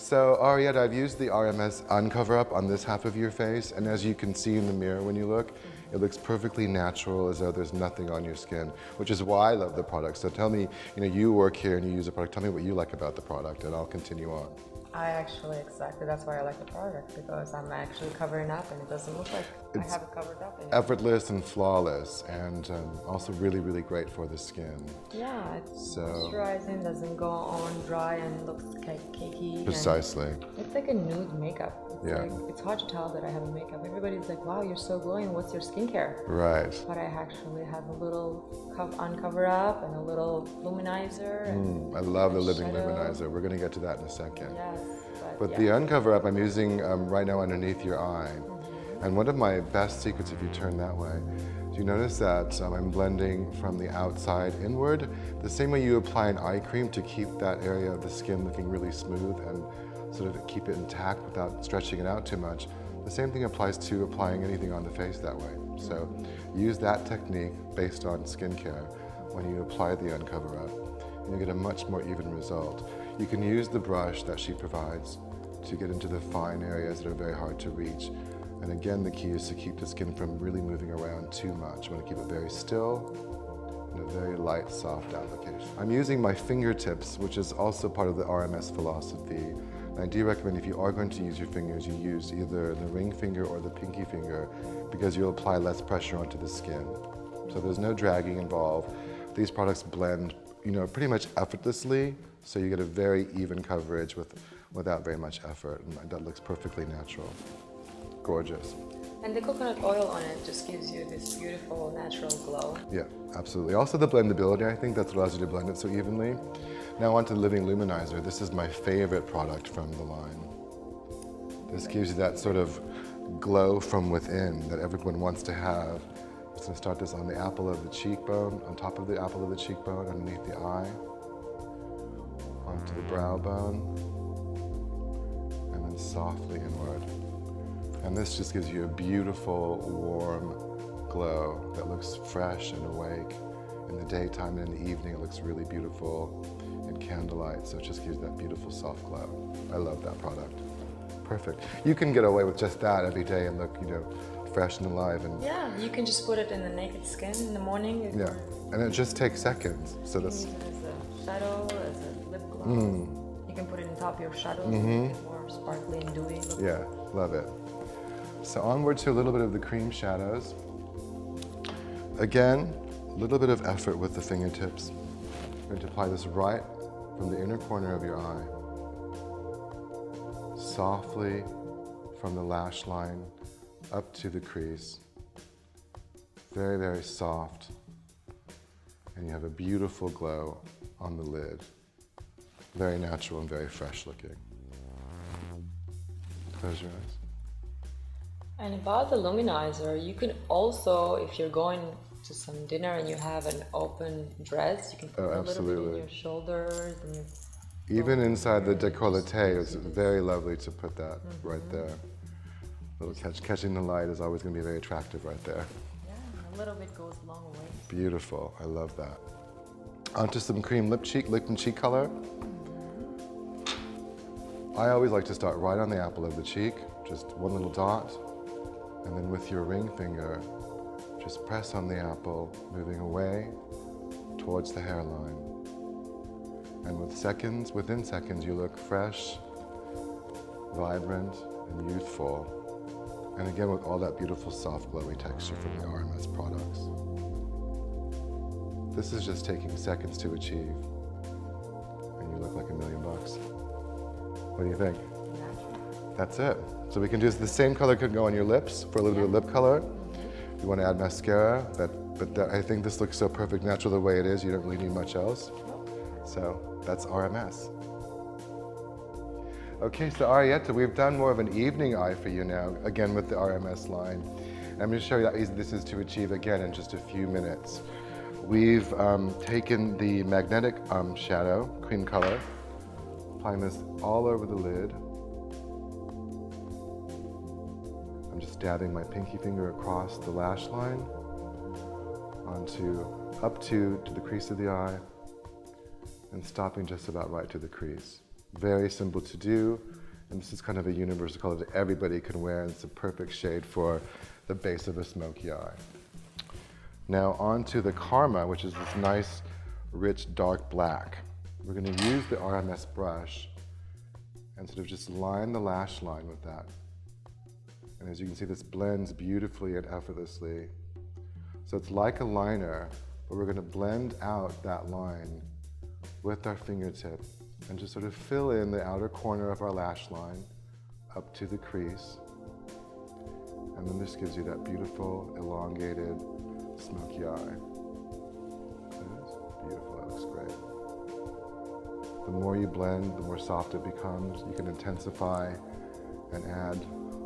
So Arietta, I've used the RMS Uncover Up on this half of your face, and as you can see in the mirror when you look, it looks perfectly natural, as though there's nothing on your skin, which is why I love the product. So tell me, you work here and you use the product, tell me what you like about the product, and I'll continue on. Exactly, that's why I like the product, because I'm actually covering up and it doesn't look like I have it covered up anymore. Effortless and flawless, and also really, really great for the skin. Yeah, it's moisturizing, doesn't go on dry and looks cakey. Precisely. It's like a nude makeup. It's hard to tell that I have a makeup. Everybody's like, wow, you're so glowing, what's your skincare? Right. But I actually have a little uncover up and a little luminizer. And I love the living luminizer. We're going to get to that in a second. Yes. But the Uncover Up I'm using right now underneath your eye. And one of my best secrets, if you turn that way, do you notice that I'm blending from the outside inward? The same way you apply an eye cream to keep that area of the skin looking really smooth and sort of keep it intact without stretching it out too much. The same thing applies to applying anything on the face that way. So use that technique based on skincare when you apply the Uncover Up, and you get a much more even result. You can use the brush that she provides to get into the fine areas that are very hard to reach. And again, the key is to keep the skin from really moving around too much. You want to keep it very still and a very light, soft application. I'm using my fingertips, which is also part of the RMS philosophy. And I do recommend if you are going to use your fingers, you use either the ring finger or the pinky finger, because you'll apply less pressure onto the skin. So there's no dragging involved. These products blend, pretty much effortlessly, so you get a very even coverage without very much effort, and that looks perfectly natural. Gorgeous. And the coconut oil on it just gives you this beautiful natural glow. Yeah, absolutely. Also the blendability, I think that's what allows you to blend it so evenly. Now on to the Living Luminizer. This is my favorite product from the line. This gives you that sort of glow from within that everyone wants to have. I'm just going to start this on the apple of the cheekbone, on top of the apple of the cheekbone, underneath the eye, onto the brow bone, and then softly inward. And this just gives you a beautiful, warm glow that looks fresh and awake. In the daytime and in the evening, it looks really beautiful in candlelight, so it just gives that beautiful soft glow. I love that product. Perfect. You can get away with just that every day and look, fresh and alive. And yeah, you can just put it in the naked skin in the morning. Yeah, and it just takes seconds. So that's. You can use it as a shadow, as a lip gloss. You can put it on top of your shadow, make it more sparkly and dewy. Yeah, love it. So onward to a little bit of the cream shadows. Again, a little bit of effort with the fingertips. I'm going to apply this right from the inner corner of your eye. Softly from the lash line up to the crease. Very, very soft. And you have a beautiful glow on the lid. Very natural and very fresh looking. Close your eyes. And about the luminizer, you can also, if you're going to some dinner and you have an open dress, you can put a little bit in your shoulders and your even inside the décolleté, it's very lovely to put that right there. A little catching the light is always going to be very attractive right there. Yeah, and a little bit goes a long way. Beautiful, I love that. Onto some cream lip and cheek color. I always like to start right on the apple of the cheek, just one little dot, and then with your ring finger, just press on the apple, moving away towards the hairline. And within seconds, you look fresh, vibrant, and youthful. And again, with all that beautiful soft glowy texture from the RMS products. This is just taking seconds to achieve. And you look like $1 million. What do you think? That's it. So we can do the same color could go on your lips for a little bit of lip color. If you want to add mascara, but I think this looks so perfect natural the way it is, you don't really need much else. So that's RMS. Okay, so Arietta, we've done more of an evening eye for you now, again with the RMS line. And I'm going to show you how easy this is to achieve again in just a few minutes. We've taken the magnetic shadow, cream color, applying this all over the lid. I'm just dabbing my pinky finger across the lash line, up to the crease of the eye, and stopping just about right to the crease. Very simple to do, and this is kind of a universal color that everybody can wear, and it's a perfect shade for the base of a smoky eye. Now on to the Karma, which is this nice, rich, dark black. We're going to use the RMS brush and sort of just line the lash line with that. And as you can see, this blends beautifully and effortlessly. So it's like a liner, but we're going to blend out that line with our fingertip and just sort of fill in the outer corner of our lash line up to the crease. And then this gives you that beautiful, elongated, smoky eye. It's beautiful, that looks great. The more you blend, the more soft it becomes. You can intensify and add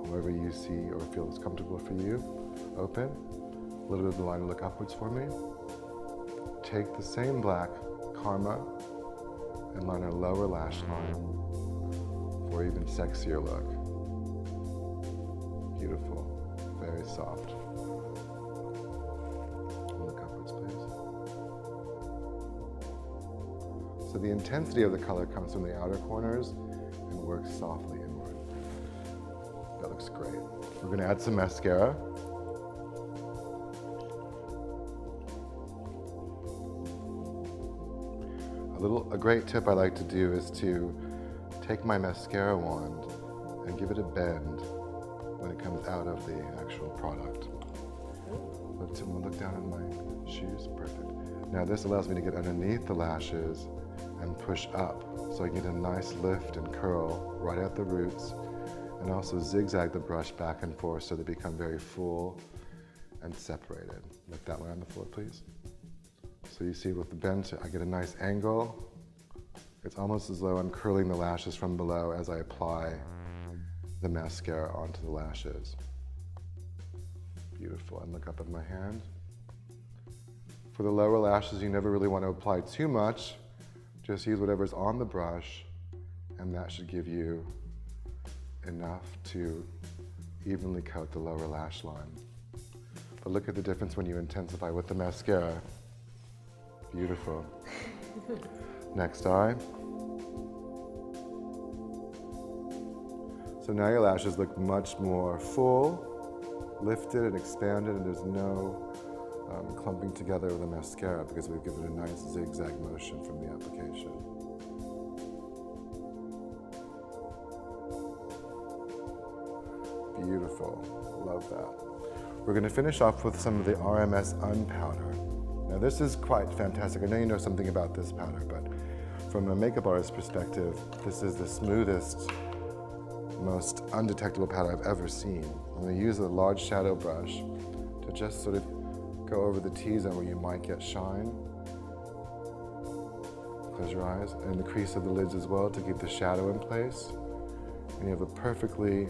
wherever you see or feel is comfortable for you. Open, a little bit of the line, look upwards for me. Take the same black Karma and line our lower lash line for even sexier look. Beautiful, very soft. Look upwards, please. So the intensity of the color comes from the outer corners and works softly inward. That looks great. We're going to add some mascara. A great tip I like to do is to take my mascara wand and give it a bend when it comes out of the actual product. Look down in my shoes, perfect. Now this allows me to get underneath the lashes and push up, so I get a nice lift and curl right at the roots, and also zigzag the brush back and forth so they become very full and separated. Look that way on the floor, please. So you see with the bend, I get a nice angle. It's almost as though I'm curling the lashes from below as I apply the mascara onto the lashes. Beautiful, and look up at my hand. For the lower lashes, you never really want to apply too much. Just use whatever's on the brush, and that should give you enough to evenly coat the lower lash line. But look at the difference when you intensify with the mascara. Beautiful. Next eye. So now your lashes look much more full, lifted and expanded, and there's no clumping together with the mascara because we've given it a nice zigzag motion from the application. Beautiful, love that. We're going to finish off with some of the RMS Unpowder. Now this is quite fantastic. I know you know something about this powder, but from a makeup artist's perspective, this is the smoothest, most undetectable powder I've ever seen. I'm going to use a large shadow brush to just sort of go over the T-zone where you might get shine. Close your eyes, and the crease of the lids as well to keep the shadow in place. And you have a perfectly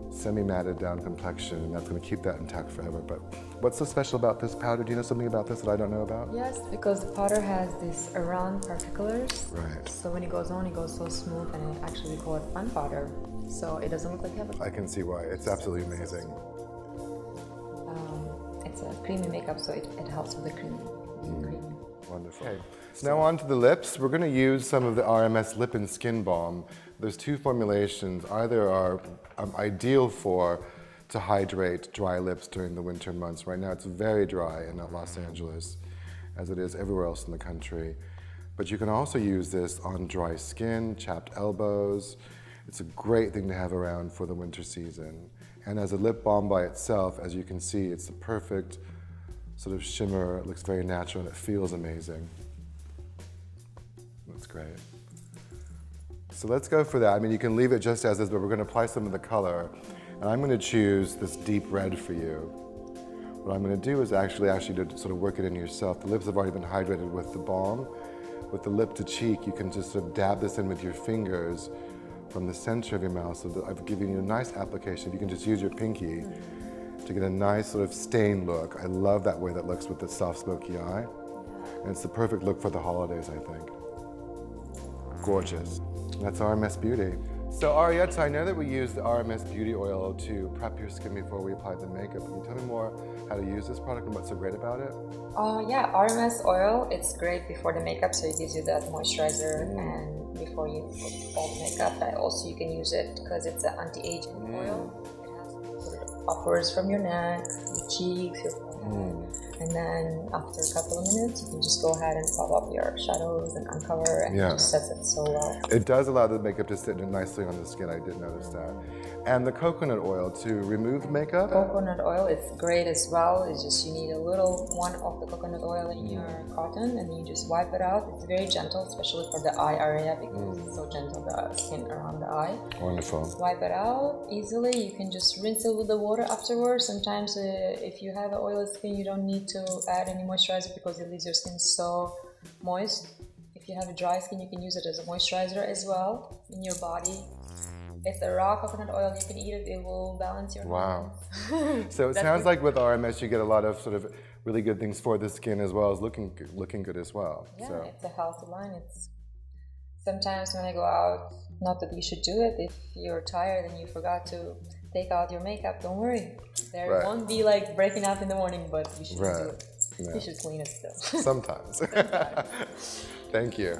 semi-matted down complexion, and that's going to keep that intact forever. But what's so special about this powder? Do you know something about this that I don't know about? Yes, because the powder has these round particles. Right. So when it goes on, it goes so smooth, and it actually call it fun powder. So it doesn't look like you have a... I can see why. It's absolutely amazing. It's a creamy makeup, so it helps with the creamy. Wonderful. Okay. So now on to the lips. We're going to use some of the RMS Lip and Skin Balm. There's two formulations. Either are ideal to hydrate dry lips during the winter months. Right now it's very dry in Los Angeles, as it is everywhere else in the country. But you can also use this on dry skin, chapped elbows. It's a great thing to have around for the winter season. And as a lip balm by itself, as you can see, it's the perfect sort of shimmer. It looks very natural and it feels amazing. That's great. So let's go for that. I mean, you can leave it just as is, but we're going to apply some of the color. And I'm going to choose this deep red for you. What I'm going to do is actually to sort of work it in yourself. The lips have already been hydrated with the balm. With the lip to cheek, you can just sort of dab this in with your fingers from the center of your mouth. So that I've given you a nice application. You can just use your pinky to get a nice sort of stained look. I love that way that looks with the soft smoky eye. And it's the perfect look for the holidays, I think. Gorgeous. That's RMS Beauty. So Arietta, I know that we use the RMS Beauty Oil to prep your skin before we apply the makeup. Can you tell me more how to use this product and what's so great about it? Yeah, RMS oil, it's great before the makeup, so it gives you that moisturizer and before you put all the makeup. That also you can use it because it's an anti-aging oil. It has sort of uppers from your neck, your cheeks, your forehead. And then after a couple of minutes, you can just go ahead and pop up your shadows and uncover, and it just sets it so well. It does allow the makeup to sit nicely on the skin. I did notice that. And the coconut oil to remove makeup? Coconut oil, it's great as well. It's just you need a little one of the coconut oil in your cotton, and you just wipe it out. It's very gentle, especially for the eye area because it's so gentle, the skin around the eye. Wonderful. Wipe it out easily. You can just rinse it with the water afterwards. Sometimes if you have an oily skin, you don't need to add any moisturizer because it leaves your skin so moist. If you have a dry skin, you can use it as a moisturizer as well in your body. It's a raw coconut oil. You can eat it. It will balance your hormones. So it sounds like with RMS you get a lot of sort of really good things for the skin as well as looking good as well. Yeah, so. It's a healthy line. It's sometimes when I go out, not that you should do it. If you're tired and you forgot to take out your makeup, don't worry. There won't be like breaking out in the morning, but you should do it. You should clean it still. Sometimes. Thank you.